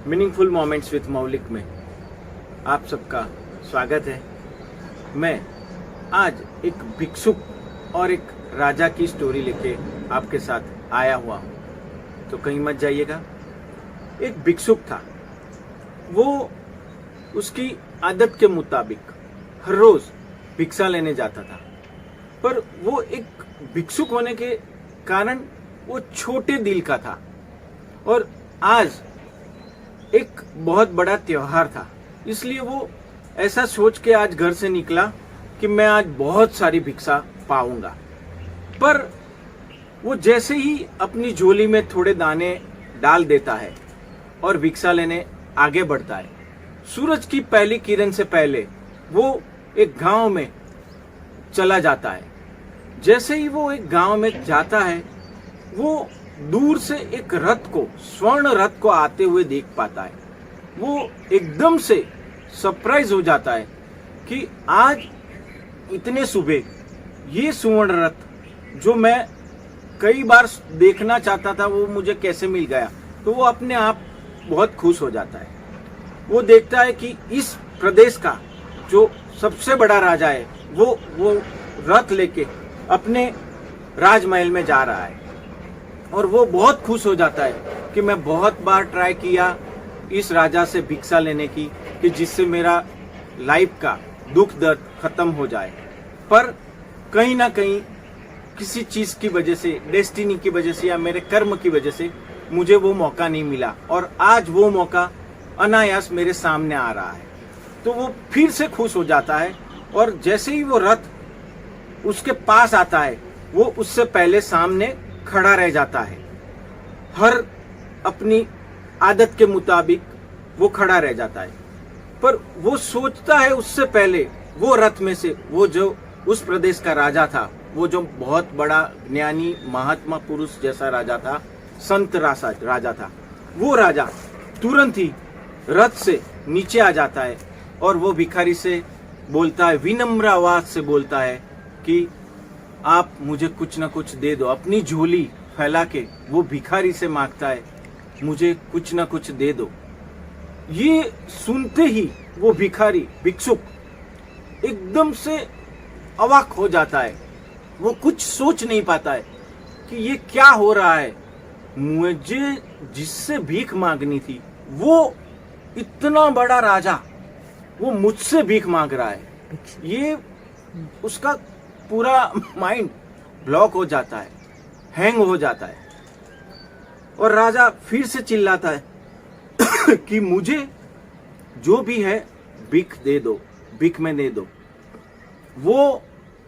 Meaningful moments with मौलिक में आप सबका स्वागत है। मैं आज एक भिक्षुक और एक राजा की स्टोरी लेके आपके साथ आया हुआ हूँ, तो कहीं मत जाइएगा। एक भिक्षुक था, वो उसकी आदत के मुताबिक हर रोज भिक्षा लेने जाता था, पर वो एक भिक्षुक होने के कारण वो छोटे दिल का था और आज एक बहुत बड़ा त्योहार था, इसलिए वो ऐसा सोच के आज घर से निकला कि मैं आज बहुत सारी भिक्षा पाऊंगा। पर वो जैसे ही अपनी झोली में थोड़े दाने डाल देता है और भिक्षा लेने आगे बढ़ता है, सूरज की पहली किरण से पहले वो एक गांव में चला जाता है। जैसे ही वो एक गांव में जाता है, वो दूर से एक रथ को, स्वर्ण रथ को आते हुए देख पाता है। वो एकदम से सरप्राइज हो जाता है कि आज इतने सुबह ये स्वर्ण रथ जो मैं कई बार देखना चाहता था वो मुझे कैसे मिल गया। तो वो अपने आप बहुत खुश हो जाता है। वो देखता है कि इस प्रदेश का जो सबसे बड़ा राजा है वो रथ लेके अपने राजमहल में जा रहा है और वो बहुत खुश हो जाता है कि मैं बहुत बार ट्राई किया इस राजा से भिक्षा लेने की कि जिससे मेरा लाइफ का दुख दर्द खत्म हो जाए, पर कहीं ना कहीं किसी चीज की वजह से, डेस्टिनी की वजह से या मेरे कर्म की वजह से मुझे वो मौका नहीं मिला और आज वो मौका अनायास मेरे सामने आ रहा है। तो वो फिर से खुश हो जाता है और जैसे ही वो रथ उसके पास आता है, वो उससे पहले सामने खड़ा रह जाता है। हर अपनी आदत के मुताबिक वो खड़ा रह जाता है, पर वो सोचता है उससे पहले वो रथ में से वो जो उस प्रदेश का राजा था, वो जो बहुत बड़ा ज्ञानी महात्मा पुरुष जैसा राजा था, संत राजा था, वो राजा तुरंत ही रथ से नीचे आ जाता है और वो भिखारी से बोलता है, विनम्र आवाज से बोलता है कि आप मुझे कुछ ना कुछ दे दो। अपनी झोली फैला के वो भिखारी से मांगता है, मुझे कुछ ना कुछ दे दो। ये सुनते ही वो भिक्षुक एकदम से अवाक हो जाता है। वो कुछ सोच नहीं पाता है कि ये क्या हो रहा है। मुझे जिससे भीख मांगनी थी वो इतना बड़ा राजा, वो मुझसे भीख मांग रहा है। ये उसका पूरा माइंड ब्लॉक हो जाता है, हैंग हो जाता है और राजा फिर से चिल्लाता है कि मुझे जो भी है भीख दे दो, भीख में दे दो। वो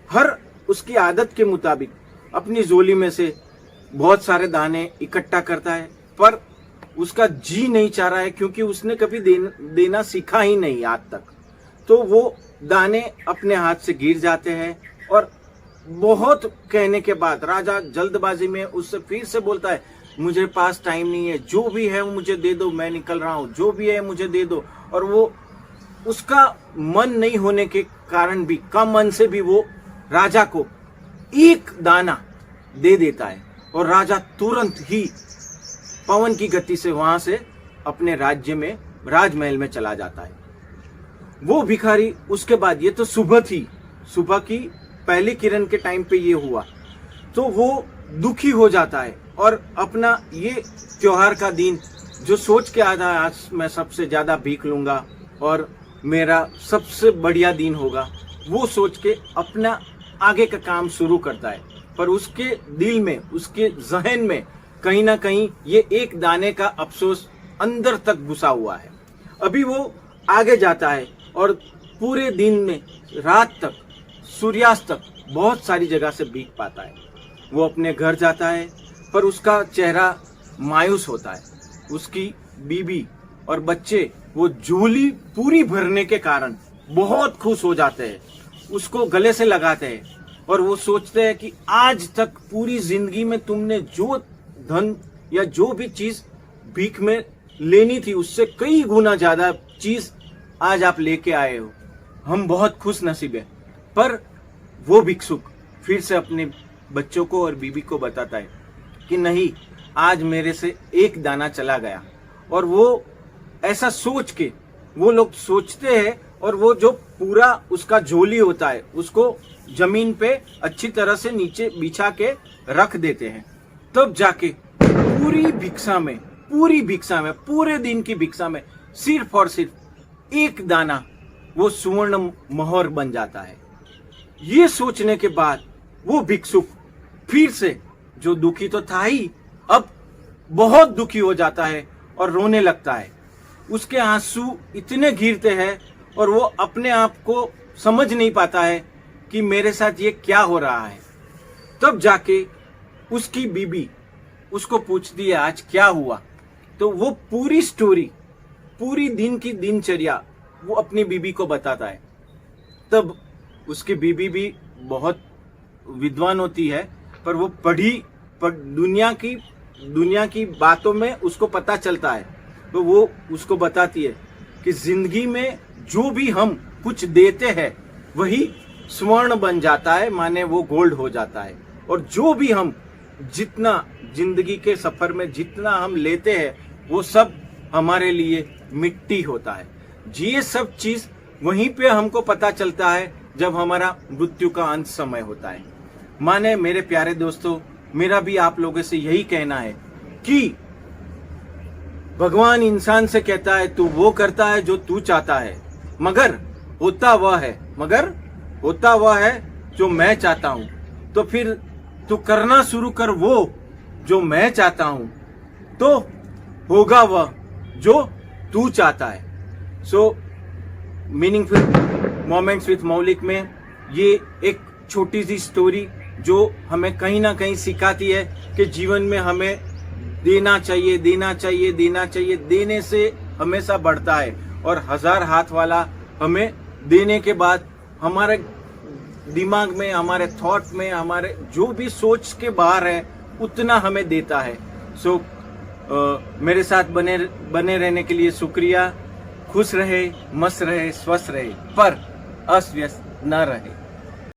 हर उसकी आदत के मुताबिक अपनी झोली में से बहुत सारे दाने इकट्ठा करता है, पर उसका जी नहीं चाह रहा है क्योंकि उसने कभी देना सीखा ही नहीं आज तक। तो वो दाने अपने हाथ से गिर जाते हैं और बहुत कहने के बाद राजा जल्दबाजी में उससे फिर से बोलता है, मुझे पास टाइम नहीं है, जो भी है वो मुझे दे दो, मैं निकल रहा हूं, जो भी है मुझे दे दो। और वो उसका मन नहीं होने के कारण भी, कम मन से भी वो राजा को एक दाना दे देता है और राजा तुरंत ही पवन की गति से वहां से अपने राज्य में, राजमहल में चला जाता है। वो भिखारी उसके बाद, ये तो सुबह थी, सुबह की पहली किरण के टाइम पे ये हुआ, तो वो दुखी हो जाता है और अपना ये त्योहार का दिन जो सोच के आता है आज मैं सबसे ज्यादा भीख लूंगा और मेरा सबसे बढ़िया दिन होगा, वो सोच के अपना आगे का काम शुरू करता है। पर उसके दिल में, उसके जहन में कहीं ना कहीं ये एक दाने का अफसोस अंदर तक घुसा हुआ है। अभी वो आगे जाता है और पूरे दिन में रात तक, सूर्यास्त तक बहुत सारी जगह से भीख पाता है। वो अपने घर जाता है पर उसका चेहरा मायूस होता है। उसकी बीबी और बच्चे वो झोली पूरी भरने के कारण बहुत खुश हो जाते हैं, उसको गले से लगाते हैं और वो सोचते हैं कि आज तक पूरी जिंदगी में तुमने जो धन या जो भी चीज भीख में लेनी थी उससे कई गुना ज्यादा चीज आज आप लेके आए हो, हम बहुत खुश नसीब है। पर वो भिक्षुक फिर से अपने बच्चों को और बीबी को बताता है कि नहीं, आज मेरे से एक दाना चला गया और वो ऐसा सोच के वो लोग सोचते हैं और वो जो पूरा उसका झोली होता है उसको जमीन पे अच्छी तरह से नीचे बिछा के रख देते हैं। तब जाके पूरी भिक्षा में पूरे दिन की भिक्षा में सिर्फ और सिर्फ एक दाना वो सुवर्ण मोहर बन जाता है। ये सोचने के बाद वो भिक्षुक फिर से, जो दुखी तो था ही, अब बहुत दुखी हो जाता है और रोने लगता है। उसके आंसू इतने गिरते हैं और वो अपने आप को समझ नहीं पाता है कि मेरे साथ ये क्या हो रहा है। तब जाके उसकी बीबी उसको पूछती है आज क्या हुआ। तो वो पूरी स्टोरी, पूरी दिन की दिनचर्या वो अपनी बीबी को बताता है। तब उसकी बीबी भी बहुत विद्वान होती है, पर वो पर दुनिया की बातों में उसको पता चलता है। तो वो उसको बताती है कि जिंदगी में जो भी हम कुछ देते हैं वही स्वर्ण बन जाता है, माने वो गोल्ड हो जाता है। और जो भी हम जितना जिंदगी के सफर में जितना हम लेते हैं वो सब हमारे लिए मिट्टी होता है। ये सब चीज वहीं पे हमको पता चलता है जब हमारा मृत्यु का अंत समय होता है। माने मेरे प्यारे दोस्तों, मेरा भी आप लोगों से यही कहना है कि भगवान इंसान से कहता है तू वो करता है जो तू चाहता है, मगर होता वह है जो मैं चाहता हूं। तो फिर तू करना शुरू कर वो जो मैं चाहता हूं, तो होगा वह जो तू चाहता है। सो मीनिंगफुल मोमेंट्स विथ मौलिक में ये एक छोटी सी स्टोरी जो हमें कहीं ना कहीं सिखाती है कि जीवन में हमें देना चाहिए, देने से हमेशा बढ़ता है। और 1000 हाथ वाला हमें देने के बाद हमारे दिमाग में, हमारे थॉट में, हमारे जो भी सोच के बाहर है उतना हमें देता है। सो मेरे साथ बने रहने के लिए शुक्रिया। खुश रहे, मस्त रहे, स्वस्थ रहे, पर अस्वस्थ न रहे।